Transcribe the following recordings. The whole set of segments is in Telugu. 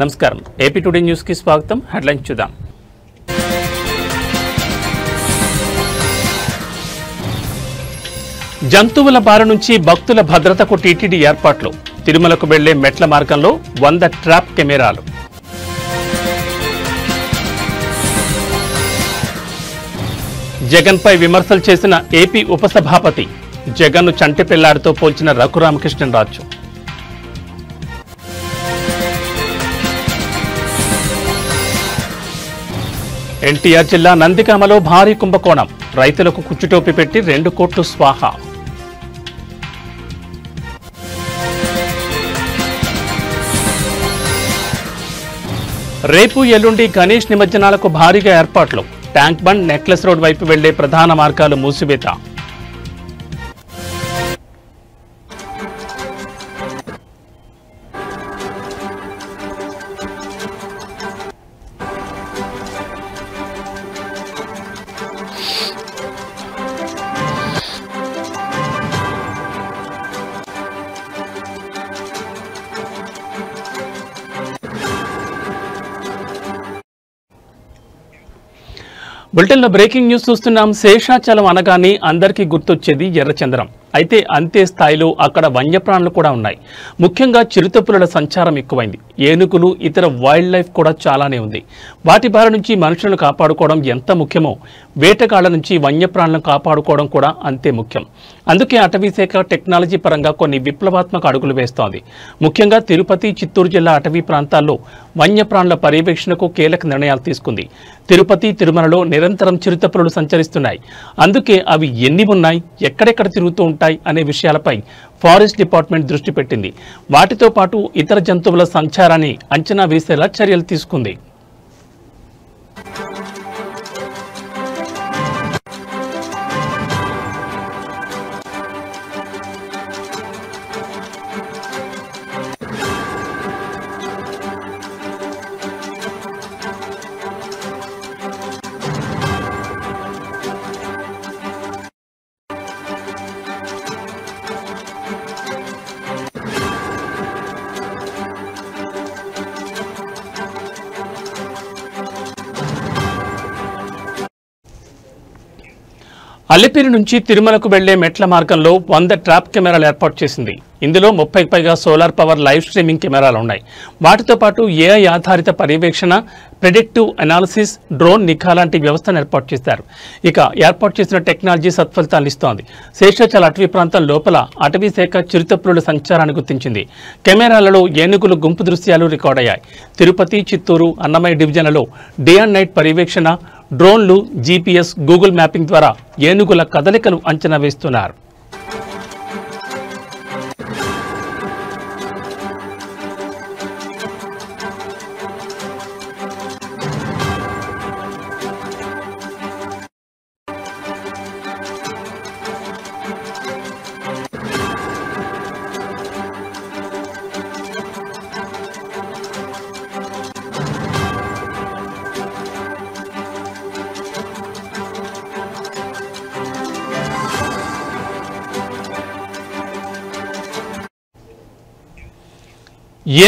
నమస్కారం ఏపీ టుడే న్యూస్ కి స్వాగతం హెడ్లైన్స్ చూద్దాం జంతువుల బారి నుంచి భక్తుల భద్రతకు టీటీడీ ఏర్పాట్లు తిరుమలకు వెళ్లే మెట్ల మార్గంలో 100 ట్రాప్ కెమెరాలు జగన్పై విమర్శలు చేసిన ఏపీ ఉపసభాపతి జగన్ను చంటి పిల్లాడితో పోల్చిన రఘురామకృష్ణరాజు ఎన్టీఆర్ జిల్లా నందిగామలో భారీ కుంభకోణం రైతులకు కుచ్చుటోపి పెట్టి 2 కోట్లు స్వాహా రేపు ఎల్లుండి గణేష్ నిమజ్జనాలకు భారీగా ఏర్పాట్లు ట్యాంక్ బండ్ నెక్లెస్ రోడ్ వైపు వెళ్లే ప్రధాన మార్గాలు మూసివేత బులెటిన్లో బ్రేకింగ్ న్యూస్ చూస్తున్నాం. శేషాచలం అనగానే అందరికీ గుర్తొచ్చేది ఎర్రచందనం. అయితే అంతే స్థాయిలో అక్కడ వన్యప్రాణులు కూడా ఉన్నాయి. ముఖ్యంగా చిరుతపులుల సంచారం ఎక్కువైంది. ఏనుగులు ఇతర వైల్డ్ లైఫ్ కూడా చాలానే ఉంది. వాటి బారి నుంచి మనుషులను కాపాడుకోవడం ఎంత ముఖ్యమో వేటగాళ్ల నుంచి వన్యప్రాణులను కాపాడుకోవడం కూడా అంతే ముఖ్యం. అందుకే అటవీశాఖ టెక్నాలజీ పరంగా కొన్ని విప్లవాత్మక అడుగులు వేస్తోంది. ముఖ్యంగా తిరుపతి, చిత్తూరు జిల్లా అటవీ ప్రాంతాల్లో వన్యప్రాణుల పర్యవేక్షణకు కీలక నిర్ణయాలు తీసుకుంది. తిరుపతి, తిరుమలలో నిరంతరం చిరుతపులులు సంచరిస్తున్నాయి. అందుకే అవి ఎన్ని ఉన్నాయి, ఎక్కడెక్కడ తిరుగుతూ ఉంటాయి అనే విషయాలపై ఫారెస్ట్ డిపార్ట్మెంట్ దృష్టి పెట్టింది. వాటితో పాటు ఇతర జంతువుల సంచారాన్ని అంచనా వేసేలా చర్యలు తీసుకుంది. అలిపిరి నుంచి తిరుమలకు వెళ్లే మెట్ల మార్గంలో 100 ట్రాప్ కెమెరాలు ఏర్పాటు చేసింది. ఇందులో 30కి పైగా సోలార్ పవర్ లైవ్ స్ట్రీమింగ్ కెమెరాలు ఉన్నాయి. వాటితో పాటు ఏఐ ఆధారిత పర్యవేక్షణ, ప్రెడిక్టివ్ అనాలిసిస్, డ్రోన్ నిఘా లాంటి వ్యవస్థను ఏర్పాటు చేశారు. ఇక ఏర్పాటు చేసిన టెక్నాలజీ సత్ఫలితాలు ఇస్తోంది. శేషాచల అటవీ ప్రాంతం లోపల అటవీ శాఖ చిరుతపులుల సంచారాన్ని గుర్తించింది. కెమెరాలలో ఏనుగులు గుంపు దృశ్యాలు రికార్డయ్యాయి. తిరుపతి, చిత్తూరు, అన్నమయ్య డివిజన్లలో డే అండ్ నైట్ పర్యవేక్షణ, డ్రోన్లు, జీపీఎస్, గూగుల్ మ్యాపింగ్ ద్వారా ఏనుగుల కదలికలు అంచనా వేస్తున్నారు.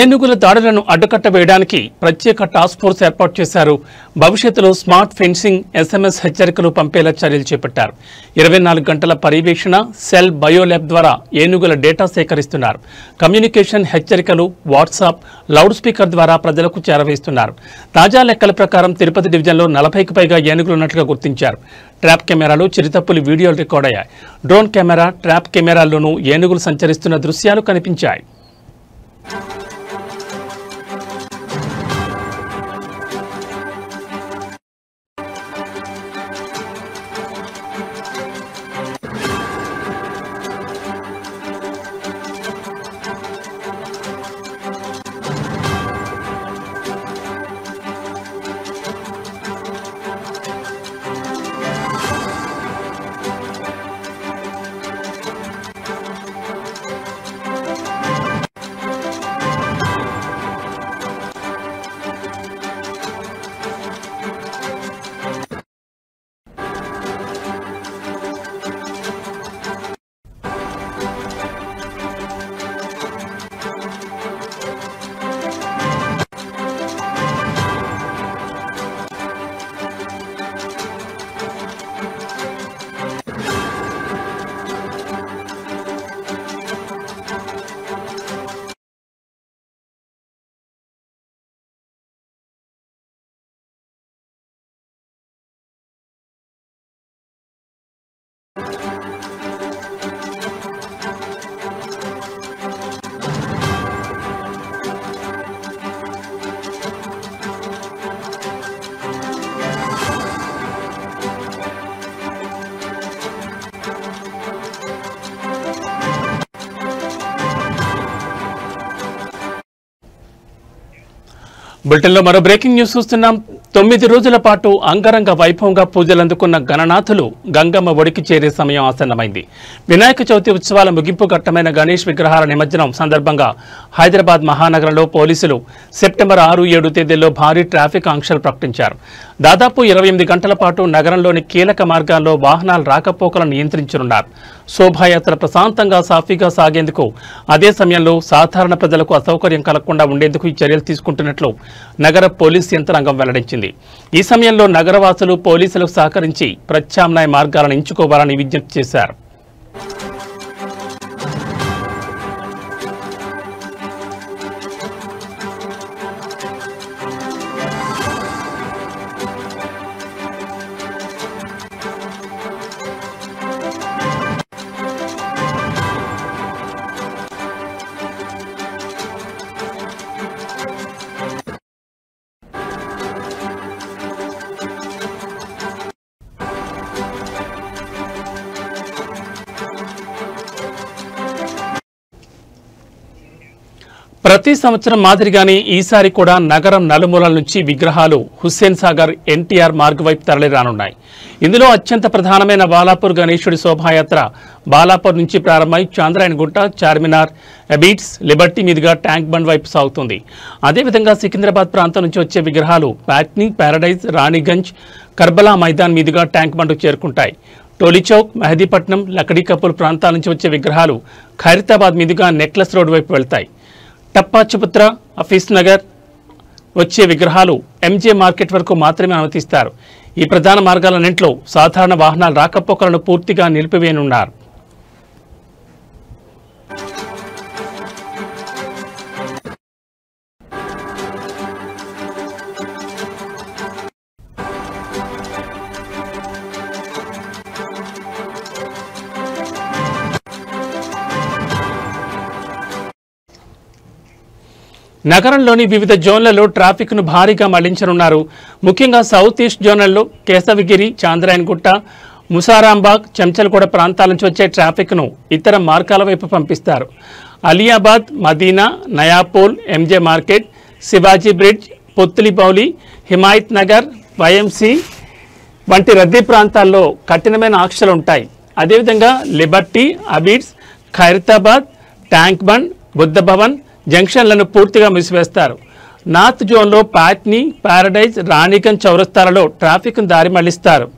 ఏనుగుల దాడులను అడ్డుకట్ట వేయడానికి ప్రత్యేక టాస్క్ ఫోర్స్ ఏర్పాటు చేశారు. భవిష్యత్తులో స్మార్ట్ ఫెన్సింగ్, SMS హెచ్చరికలు పంపేలా చర్యలు చేపట్టారు. 24 గంటల పర్యవేక్షణ, సెల్ బయోల్యాబ్ ద్వారా ఏనుగుల డేటా సేకరిస్తున్నారు. కమ్యూనికేషన్, హెచ్చరికలు వాట్సాప్, లౌడ్ స్పీకర్ ద్వారా ప్రజలకు చేరవేస్తున్నారు. తాజా లెక్కల ప్రకారం తిరుపతి డివిజన్లో 40కి పైగా ఏనుగులు ఉన్నట్లుగా గుర్తించారు. ట్రాప్ కెమెరాలు, చిరుతపులి వీడియోలు రికార్డ్ అయ్యాయి. డ్రోన్ కెమెరా, ట్రాప్ కెమెరాల్లోనూ ఏనుగులు సంచరిస్తున్న దృశ్యాలు కనిపించాయి. బులెటిన్లో మరో బ్రేకింగ్ న్యూస్ చూస్తున్నాం. 9 రోజుల పాటు అంగరంగ వైభవంగా పూజలు అందుకున్న గణనాథులు గంగమ్మ ఒడికి చేరే సమయం ఆసన్నమైంది. వినాయక చవితి ఉత్సవాల ముగింపు ఘట్టమైన గణేష్ విగ్రహాల నిమజ్జనం సందర్భంగా హైదరాబాద్ మహానగరంలో పోలీసులు సెప్టెంబర్ 6, 7 తేదీల్లో భారీ ట్రాఫిక్ ఆంక్షలు ప్రకటించారు. దాదాపు 28 గంటల పాటు నగరంలోని కీలక మార్గాల్లో వాహనాల రాకపోకలను నియంత్రించనున్నారు. శోభాయాత్ర ప్రశాంతంగా సాఫీగా సాగేందుకు, అదే సమయంలో సాధారణ ప్రజలకు అసౌకర్యం కలగకుండా ఉండేందుకు ఈ చర్యలు తీసుకుంటున్నట్లు నగర పోలీస్ యంత్రాంగం వెల్లడించింది. ఈ సమయంలో నగరవాసులు పోలీసులకు సహకరించి ప్రత్యామ్నాయ మార్గాలను ఎంచుకోవాలని విజ్ఞప్తి చేశారు. ప్రతి సంవత్సరం మాదిరిగానే ఈసారి కూడా నగరం నలుమూలల నుంచి విగ్రహాలు హుస్సేన్ సాగర్ ఎన్టీఆర్ మార్గ్ వైపు తరలిరానున్నాయి. ఇందులో అత్యంత ప్రధానమైన బాలాపూర్ గణేశుడి శోభాయాత్ర బాలాపూర్ నుంచి ప్రారంభమై చాంద్రాయణగుట్ట, చార్మినార్, అబీట్స్, లిబర్టీ మీదుగా ట్యాంక్ బండ్ వైపు సాగుతుంది. అదేవిధంగా సికింద్రాబాద్ ప్రాంతం నుంచి వచ్చే విగ్రహాలు ప్యాట్నీ, ప్యారడైజ్, రాణిగంజ్, కర్బలా మైదాన్ మీదుగా ట్యాంక్ బండ్కు చేరుకుంటాయి. టోలీచౌక్, మెహదీపట్నం, లకడీ కపూల్ ప్రాంతాల నుంచి వచ్చే విగ్రహాలు ఖైరతాబాద్ మీదుగా నెక్లెస్ రోడ్ వైపు వెళ్తాయి. టప్పాచుపుత్ర, హఫీజ్ నగర్ వచ్చే విగ్రహాలు ఎంజే మార్కెట్ వరకు మాత్రమే అనుమతిస్తారు. ఈ ప్రధాన మార్గాలన్నింటిలో సాధారణ వాహనాల రాకపోకలను పూర్తిగా నిలిపివేయనున్నారు. నగరంలోని వివిధ జోన్లలో ట్రాఫిక్ ను భారీగా మళ్లించనున్నారు. ముఖ్యంగా సౌత్ ఈస్ట్ జోన్లలో కేశవగిరి, చాంద్రాయణగుట్ట, ముసారాంబాగ్, చెంచల్గూడ ప్రాంతాల నుంచి వచ్చే ట్రాఫిక్ ను ఇతర మార్గాల వైపు పంపిస్తారు. Aliabad, Madina, Nayapul, MJ market, Shivaji bridge, Putlibowli, Himayatnagar, YMC వంటి రద్దీ ప్రాంతాల్లో కఠినమైన ఆంక్షలు ఉంటాయి. అదేవిధంగా లిబర్టీ, అబీడ్స్, ఖైరతాబాద్, ట్యాంక్ బండ్, బుద్ధ భవన్ జంక్షన్లను పూర్తిగా మూసివేస్తారు. నార్త్ జోన్లో ప్యాట్నీ, ప్యారడైజ్, రాణిగంజ్ చౌరస్తాలలో ట్రాఫిక్ను దారి మళ్లిస్తారు.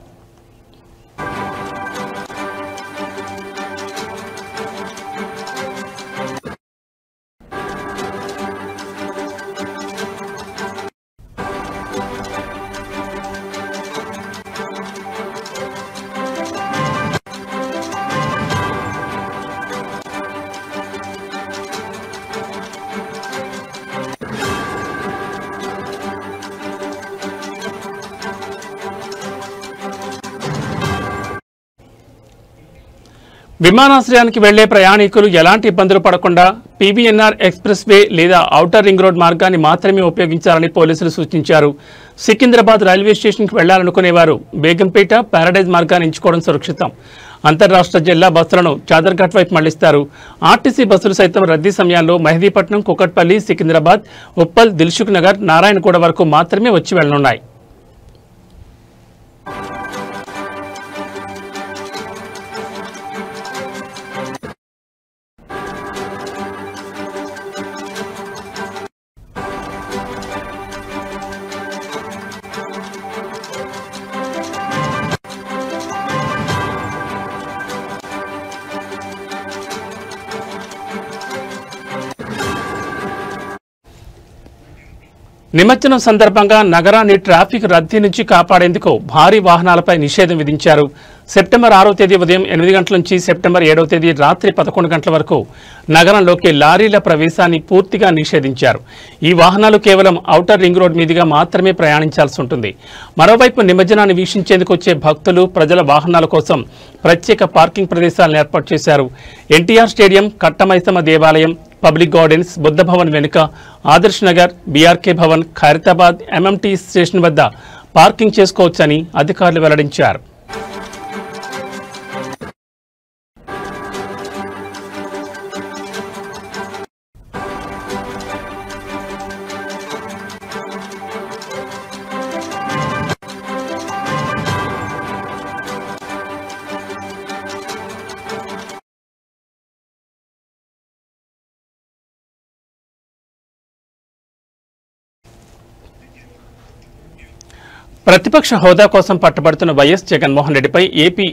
విమానాశ్రయానికి వెళ్లే ప్రయాణికులు ఎలాంటి ఇబ్బందులు పడకుండా పీవీఎన్ఆర్ ఎక్స్ప్రెస్ వే లేదా ఔటర్ రింగ్ రోడ్ మార్గాన్ని మాత్రమే ఉపయోగించాలని పోలీసులు సూచించారు. సికింద్రాబాద్ రైల్వే స్టేషన్కి వెళ్లాలనుకునేవారు బేగంపేట, ప్యారడైజ్ మార్గాన్ని ఎంచుకోవడం సురక్షితం. అంతర్రాష్ట్ర జిల్లా బస్సులను చాదర్ఘాట్ వైపు మళ్లిస్తారు. ఆర్టీసీ బస్సులు సైతం రద్దీ సమయాల్లో మెహదీపట్నం, కుకట్పల్లి, సికింద్రాబాద్, ఉప్పల్, దిల్సుఖ్ నగర్, నారాయణగూడ వరకు మాత్రమే వచ్చి వెళ్లనున్నాయి. నిమజ్జనం సందర్భంగా నగరాన్ని ట్రాఫిక్ రద్దీ నుంచి కాపాడేందుకు భారీ వాహనాలపై నిషేధం విధించారు. సెప్టెంబర్ 6వ తేదీ ఉదయం 8 గంటల నుంచి సెప్టెంబర్ 7వ తేదీ రాత్రి 11 గంటల వరకు నగరంలోకి లారీల ప్రవేశాన్ని పూర్తిగా నిషేధించారు. ఈ వాహనాలు కేవలం ఔటర్ రింగ్ రోడ్ మీదుగా మాత్రమే ప్రయాణించాల్సి ఉంటుంది. మరోవైపు నిమజ్జనాన్ని వీక్షించేందుకు వచ్చే భక్తులు, ప్రజల వాహనాల కోసం ప్రత్యేక పార్కింగ్ ప్రదేశాలను ఏర్పాటు చేశారు. ఎన్టీఆర్ స్టేడియం, కట్టమైసమ్మ దేవాలయం, పబ్లిక్ గార్డెన్స్, బుద్ధ భవన్ వెనుక, Adarsh Nagar, BRK Bhavan, Khairatabad, MMT station వద్ద పార్కింగ్ చేసుకోవచ్చని అధికారులు వెల్లడించారు. ప్రతిపక్ష హోదా కోసం పట్టుబడుతున్న వైఎస్ జగన్మోహన్ రెడ్డిపై ఏపీ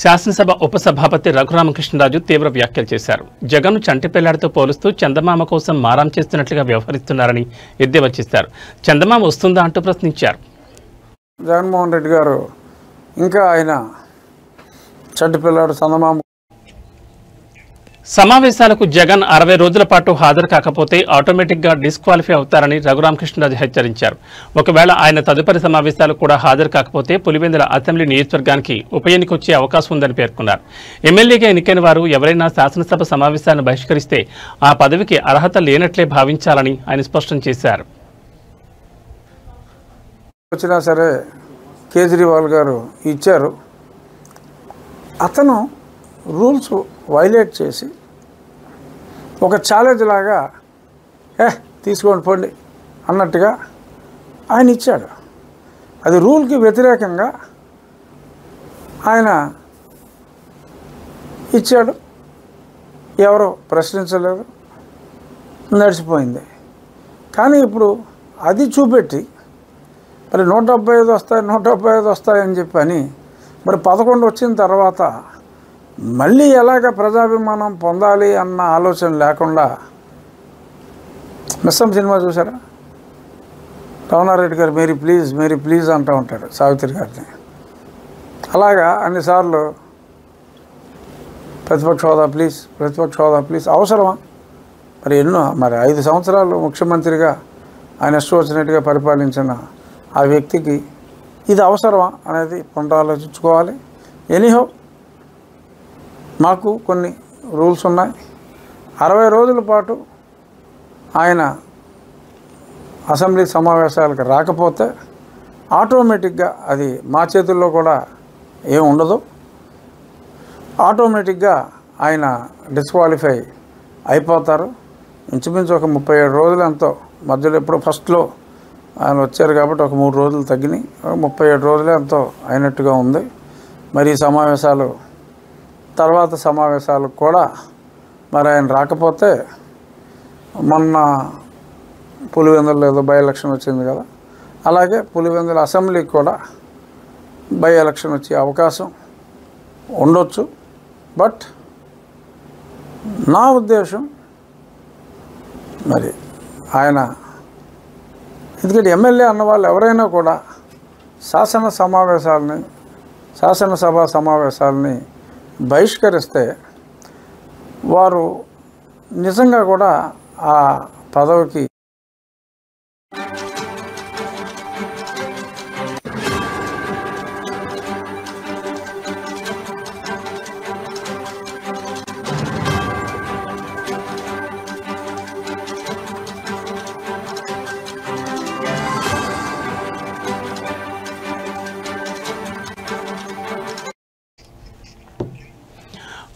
శాసనసభ ఉపసభాపతి రఘురామకృష్ణరాజు తీవ్ర వ్యాఖ్యలు చేశారు. జగన్ను చంటిపిల్లాడితో పోలుస్తూ చందమామ కోసం మారం చేస్తున్నట్లుగా వ్యవహరిస్తున్నారని ఎద్దేవా చేశారు. చందమామ వస్తుందా అంటూ ప్రశ్నించారు. జగన్మోహన్ రెడ్డి గారు ఇంకా ఆయన చంటిపిల్లాడు చందమామ సమావేశాలకు జగన్ 60 రోజుల పాటు హాజరు కాకపోతే ఆటోమేటిక్గా డిస్క్వాలిఫై అవుతారని రఘురామకృష్ణరాజు హెచ్చరించారు. ఒకవేళ ఆయన తదుపరి సమావేశాలకు కూడా హాజరు కాకపోతే పులివెందుల అసెంబ్లీ నియోజకవర్గానికి ఉప ఎన్నిక వచ్చే అవకాశం ఉందని పేర్కొన్నారు. ఎమ్మెల్యేగా ఎన్నికైన వారు ఎవరైనా శాసనసభ సమావేశాలను బహిష్కరిస్తే ఆ పదవికి అర్హత లేనట్లే భావించాలని ఆయన స్పష్టం చేశారు. వచ్చినా సరే కేజ్రీవాల్ గారు ఇచ్చారు. అతను రూల్స్ వైలేట్ చేసి ఒక ఛాలెంజ్ లాగా తీసుకోండి పోండి అన్నట్టుగా ఆయన ఇచ్చాడు. అది రూల్కి వ్యతిరేకంగా ఆయన ఇచ్చాడు. ఎవరో ప్రశ్నించలేదు, నడిచిపోయింది. కానీ ఇప్పుడు అది చూపెట్టి మరి 175 వస్తాయని చెప్పని మరి 11 వచ్చిన తర్వాత మళ్ళీ ఎలాగ ప్రజాభిమానం పొందాలి అన్న ఆలోచన లేకుండా మిస్సం సినిమా చూసారా? రమణారెడ్డి గారు మేరీ ప్లీజ్ అంటూ ఉంటాడు సావిత్రి గారిని. అలాగా అన్నిసార్లు ప్రతిపక్ష హోదా ప్లీజ్ అవసరమా? మరి ఎన్నో 5 సంవత్సరాలు ముఖ్యమంత్రిగా ఆయన ఇష్టం వచ్చినట్టుగా పరిపాలించిన ఆ వ్యక్తికి ఇది అవసరమా అనేది పునరాలోచించుకోవాలి. ఎనీహో మాకు కొన్ని రూల్స్ ఉన్నాయి. 60 రోజుల పాటు ఆయన అసెంబ్లీ సమావేశాలకు రాకపోతే ఆటోమేటిక్గా అది మా చేతుల్లో కూడా ఏం ఉండదు. ఆటోమేటిక్గా ఆయన డిస్క్వాలిఫై అయిపోతారు. ఇంచుమించు ఒక 37 రోజులు ఎంతో మధ్యలో ఎప్పుడో ఫస్ట్లో ఆయన వచ్చారు కాబట్టి ఒక 3 రోజులు తగ్గినాయి. 37 రోజులే ఎంతో అయినట్టుగా ఉంది. మరి ఈ సమావేశాలు తర్వాత సమావేశాలకు కూడా మరి ఆయన రాకపోతే మొన్న పులివెందులలో ఏదో బై ఎలక్షన్ వచ్చింది కదా, అలాగే పులివెందుల అసెంబ్లీకి కూడా బై ఎలక్షన్ వచ్చే అవకాశం ఉండొచ్చు. బట్ నా ఉద్దేశం మరి ఆయన ఎందుకంటే ఎమ్మెల్యే అన్న వాళ్ళు ఎవరైనా కూడా శాసనసభ సమావేశాలని బహిష్కరిస్తే వారు నిజంగా కూడా ఆ పదవికి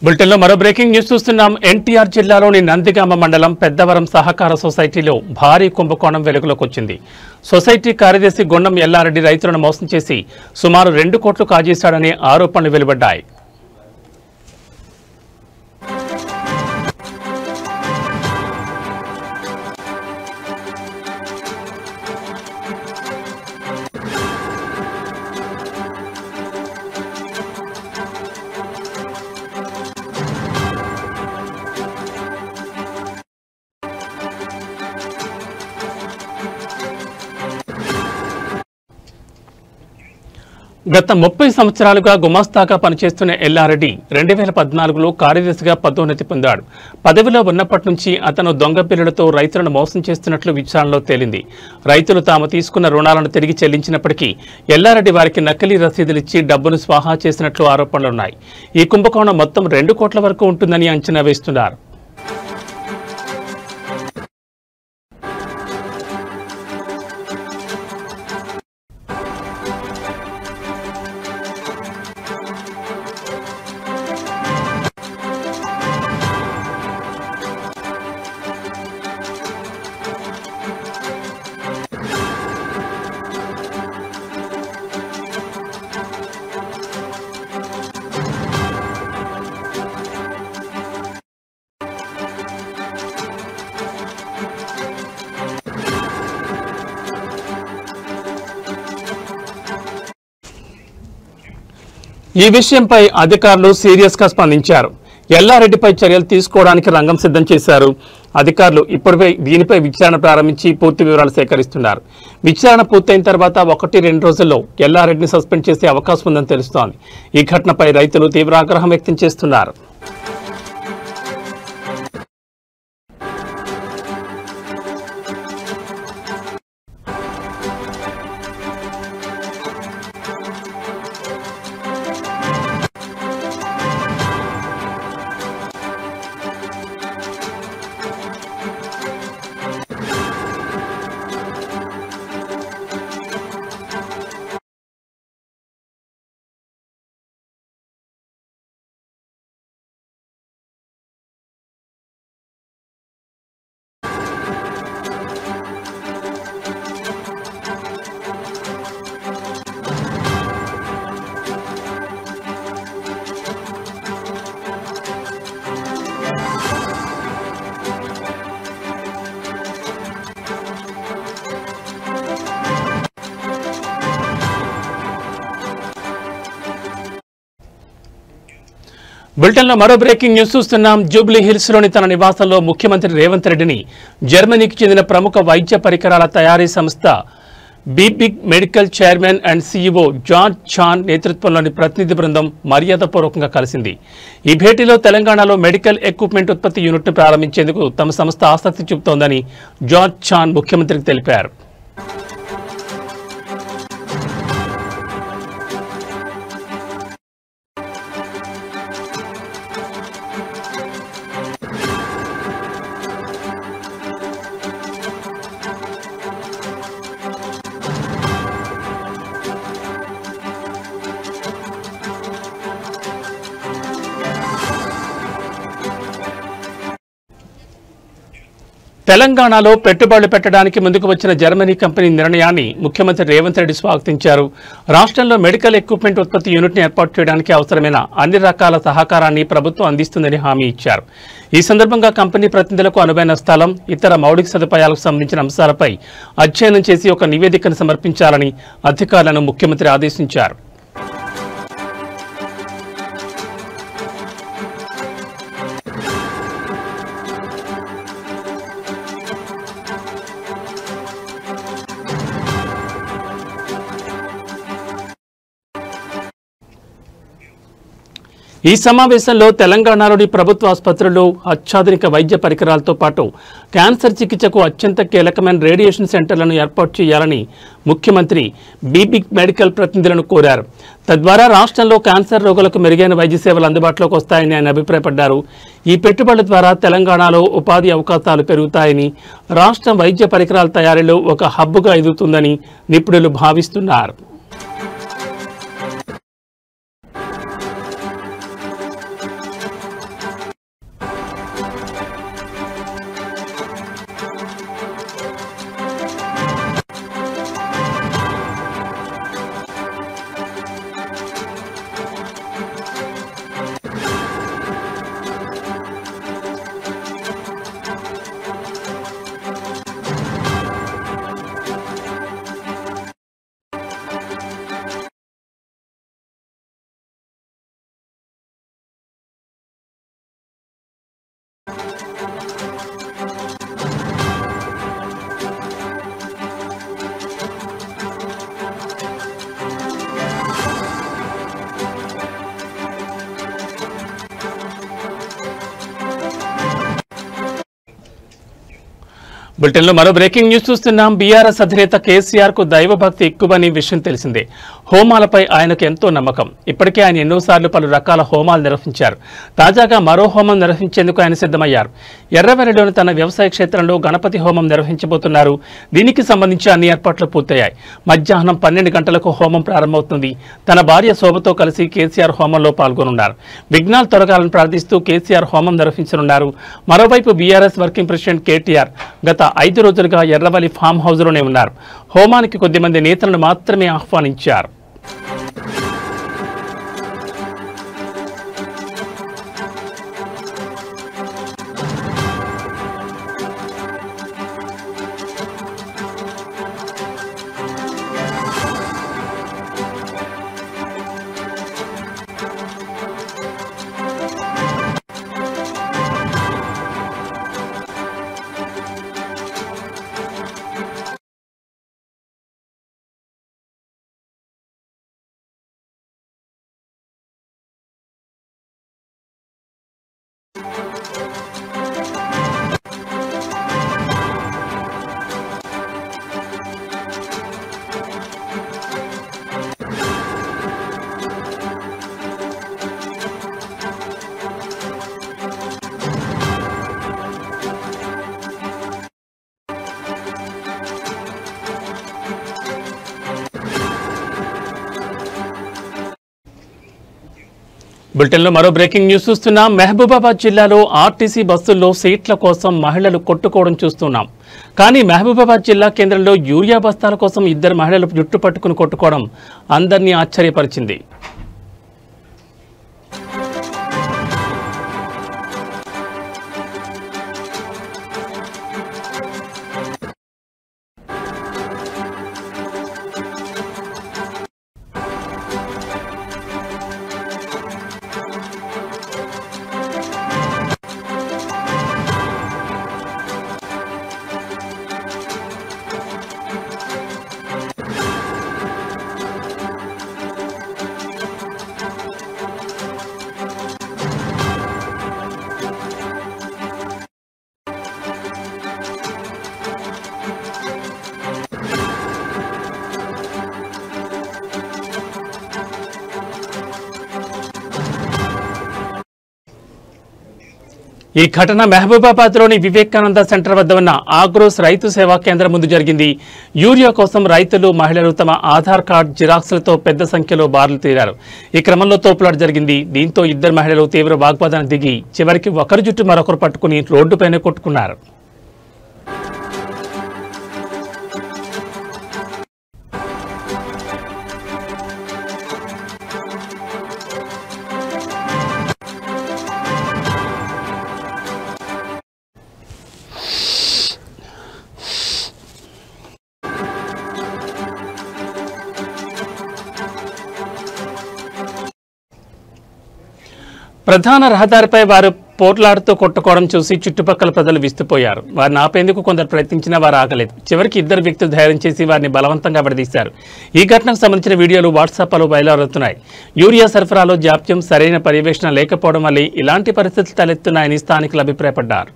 బులెటిన్లో మరో బ్రేకింగ్ న్యూస్ చూస్తున్నాం. ఎన్టీఆర్ జిల్లాలోని నందిగామ మండలం పెద్దవరం సహకార సొసైటీలో భారీ కుంభకోణం వెలుగులోకి వచ్చింది. సొసైటీ కార్యదర్శి గుండం ఎల్లారెడ్డి రైతులను మోసం చేసి సుమారు 2 కోట్లు కాజేశాడనే ఆరోపణలు వెలువడ్డాయి. గత 30 సంవత్సరాలుగా గుమాస్తాగా పనిచేస్తున్న ఎల్లారెడ్డి 2014లో కార్యదర్శిగా పదోన్నతి పొందాడు. పదవిలో ఉన్నప్పటి నుంచి అతను దొంగ బిల్లులతో రైతులను మోసం చేస్తున్నట్లు విచారణలో తేలింది. రైతులు తాము తీసుకున్న రుణాలను తిరిగి చెల్లించినప్పటికీ ఎల్లారెడ్డి వారికి నకిలీ రసీదులిచ్చి డబ్బును స్వాహా చేసినట్లు ఆరోపణలున్నాయి. ఈ కుంభకోణం మొత్తం 2 కోట్ల వరకు ఉంటుందని అంచనా వేస్తున్నారు. ఈ విషయంపై అధికారులు సీరియస్ గా స్పందించారు. ఎల్లారెడ్డిపై చర్యలు తీసుకోవడానికి రంగం సిద్ధం చేశారు. అధికారులు ఇప్పటిపై దీనిపై విచారణ ప్రారంభించి పూర్తి వివరాలు సేకరిస్తున్నారు. విచారణ పూర్తయిన తర్వాత 1-2 రోజుల్లో ఎల్లారెడ్డిని సస్పెండ్ చేసే అవకాశం ఉందని తెలుస్తోంది. ఈ ఘటనపై రైతులు తీవ్ర ఆగ్రహం వ్యక్తం చేస్తున్నారు. బులెటిన్లో మరో బ్రేకింగ్ న్యూస్ చూస్తున్నాం. జూబ్లీ హిల్స్ లోని తన నివాసంలో ముఖ్యమంత్రి రేవంత్ రెడ్డిని జర్మనీకి చెందిన ప్రముఖ వైద్య పరికరాల తయారీ సంస్థ Bebig medical chairman and CEO John Chan నేతృత్వంలోని ప్రతినిధి బృందం మర్యాదపూర్వకంగా కలిసింది. ఈ భేటీలో తెలంగాణలో మెడికల్ ఎక్విప్మెంట్ ఉత్పత్తి యూనిట్ను ప్రారంభించేందుకు తమ సంస్థ ఆసక్తి చూపుతోందని జాన్ చాన్ ముఖ్యమంత్రికి తెలిపారు. తెలంగాణలో పెట్టుబడులు పెట్టడానికి ముందుకు వచ్చిన జర్మనీ కంపెనీ నిర్ణయాన్ని ముఖ్యమంత్రి రేవంత్ రెడ్డి స్వాగతించారు. రాష్ట్రంలో మెడికల్ ఎక్విప్మెంట్ ఉత్పత్తి యూనిట్ని ఏర్పాటు చేయడానికి అవసరమైన అన్ని రకాల సహకారాన్ని ప్రభుత్వం అందిస్తుందని హామీ ఇచ్చారు. ఈ సందర్భంగా కంపెనీ ప్రతినిధులకు అనువైన స్థలం, ఇతర మౌలిక సదుపాయాలకు సంబంధించిన అంశాలపై అధ్యయనం చేసి ఒక నివేదికను సమర్పించాలని అధికారులను ముఖ్యమంత్రి ఆదేశించారు. ఈ సమావేశంలో తెలంగాణలోని ప్రభుత్వ ఆసుపత్రుల్లో అత్యాధునిక వైద్య పరికరాలతో పాటు క్యాన్సర్ చికిత్సకు అత్యంత కీలకమైన రేడియేషన్ సెంటర్లను ఏర్పాటు చేయాలని ముఖ్యమంత్రి బీబిగ్ మెడికల్ ప్రతినిధులను కోరారు. తద్వారా రాష్ట్రంలో క్యాన్సర్ రోగులకు మెరుగైన వైద్య సేవలు అందుబాటులోకి వస్తాయని ఆయన అభిప్రాయపడ్డారు. ఈ పెట్టుబడుల ద్వారా తెలంగాణలో ఉపాధి అవకాశాలు పెరుగుతాయని, రాష్ట్రం వైద్య పరికరాల తయారీలో ఒక హబ్గా ఎదుగుతుందని నిపుణులు భావిస్తున్నారు. బులెటిన్లో మరో బ్రేకింగ్ న్యూస్ చూస్తున్నాం. బీఆర్ఎస్ అధినేత కేసీఆర్ కు దైవభక్తి ఎక్కువని విషయం తెలిసిందే. హోమాలపై ఆయనకు ఎంతో నమ్మకం. ఇప్పటికే ఆయన ఎన్నోసార్లు పలు రకాల హోమాలు నిర్వహించారు. తాజాగా మరో హోమం నిర్వహించేందుకు ఆయన సిద్ధమయ్యారు. ఎర్రవెల్లిలోని తన వ్యవసాయ క్షేత్రంలో గణపతి హోమం నిర్వహించబోతున్నారు. దీనికి సంబంధించి అన్ని ఏర్పాట్లు పూర్తయ్యాయి. మధ్యాహ్నం 12 గంటలకు హోమం ప్రారంభమవుతుంది. తన భార్య శోభతో కలిసి కేసీఆర్ హోమంలో పాల్గొనున్నారు. విఘ్నాలు తొలగాలని ప్రార్థిస్తూ కేసీఆర్ హోమం నిర్వహించనున్నారు. మరోవైపు బీఆర్ఎస్ వర్కింగ్ ప్రెసిడెంట్ కేటీఆర్ గత 5 రోజులుగా ఎర్రవల్లి ఫామ్ హౌస్లోనే ఉన్నారు. హోమానికి కొద్దిమంది నేతలను మాత్రమే ఆహ్వానించారు. బులెటిన్లో మరో బ్రేకింగ్ న్యూస్ చూస్తున్నాం. మహబూబాబాద్ జిల్లాలో ఆర్టీసీ బస్సుల్లో సీట్ల కోసం మహిళలు కొట్టుకోవడం చూస్తున్నాం. కానీ మహబూబాబాద్ జిల్లా కేంద్రంలో యూరియా బస్తాల కోసం 2 మహిళలు జుట్టు పట్టుకుని కొట్టుకోవడం అందరినీ ఆశ్చర్యపరిచింది. ఈ ఘటన మహబూబాబాద్లోని వివేకానంద సెంటర్ వద్ద ఉన్న ఆగ్రోస్ రైతు సేవా కేంద్రం ముందు జరిగింది. యూరియా కోసం రైతులు, మహిళలు తమ ఆధార్ కార్డు జిరాక్స్లతో పెద్ద సంఖ్యలో బారులు తీరారు. ఈ క్రమంలో తోపులాట జరిగింది. దీంతో 2 మహిళలు తీవ్ర వాగ్వాదానికి దిగి చివరికి ఒకరి జుట్టు మరొకరు పట్టుకుని రోడ్డుపైనే కొట్టుకున్నారు. ప్రధాన రహదారిపై వారు పోట్లాడుతూ కొట్టుకోవడం చూసి చుట్టుపక్కల ప్రజలు విస్తుపోయారు. వారిని ఆపేందుకు కొందరు ప్రయత్నించినా వారు ఆగలేదు. చివరికి 2 వ్యక్తులు ధైర్యం చేసి వారిని బలవంతంగా విడదీశారు. ఈ ఘటనకు సంబంధించిన వీడియోలు వాట్సాప్లో బయలుదేరుతున్నాయి. యూరియా సరఫరాలో జాప్యం, సరైన పర్యవేక్షణ లేకపోవడం వల్ల ఇలాంటి పరిస్థితులు తలెత్తున్నాయని స్థానికులు అభిప్రాయపడ్డారు.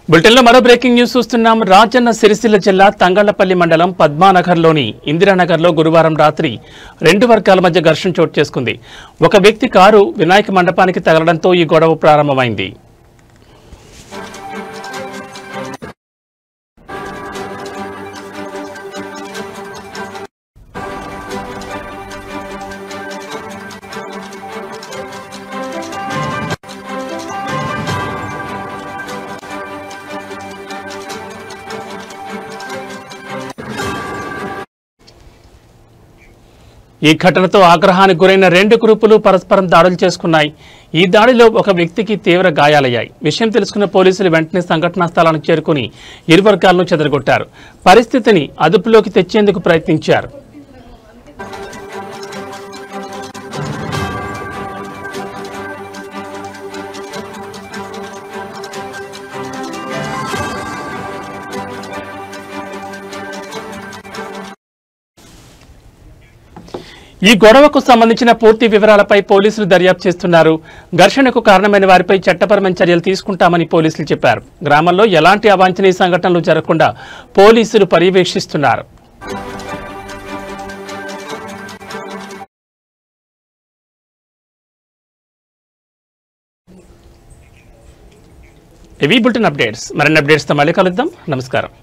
బులెటిన్లో మరో బ్రేకింగ్ న్యూస్ చూస్తున్నాం. రాజన్న సిరిసిల్ల జిల్లా తంగళ్లపల్లి మండలం పద్మానగర్లోని ఇందిరానగర్లో గురువారం రాత్రి 2 వర్గాల మధ్య ఘర్షణ చోటు చేసుకుంది. ఒక వ్యక్తి కారు వినాయక మండపానికి తగలడంతో ఈ గొడవ ప్రారంభమైంది. ఈ ఘటనతో ఆగ్రహానికి గురైన రెండు గ్రూపులు పరస్పరం దాడులు చేసుకున్నాయి. ఈ దాడిలో ఒక వ్యక్తికి తీవ్ర గాయాలయ్యాయి. విషయం తెలుసుకున్న పోలీసులు వెంటనే సంఘటనా స్థలానికి చేరుకుని ఇరు వర్గాలను చెదరగొట్టారు. పరిస్థితిని అదుపులోకి తెచ్చేందుకు ప్రయత్నించారు. ఈ గొడవకు సంబంధించిన పూర్తి వివరాలపై పోలీసులు దర్యాప్తు చేస్తున్నారు. ఘర్షణకు కారణమైన వారిపై చట్టపరమైన చర్యలు తీసుకుంటామని పోలీసులు చెప్పారు. గ్రామంలో ఎలాంటి అవాంఛనీయ సంఘటనలు జరగకుండా పోలీసులు పర్యవేక్షిస్తున్నారు. ఇవి బులెటిన్ అప్డేట్స్. మరిన్ని అప్డేట్స్తో మళ్ళీ కలుద్దాం. నమస్కారం.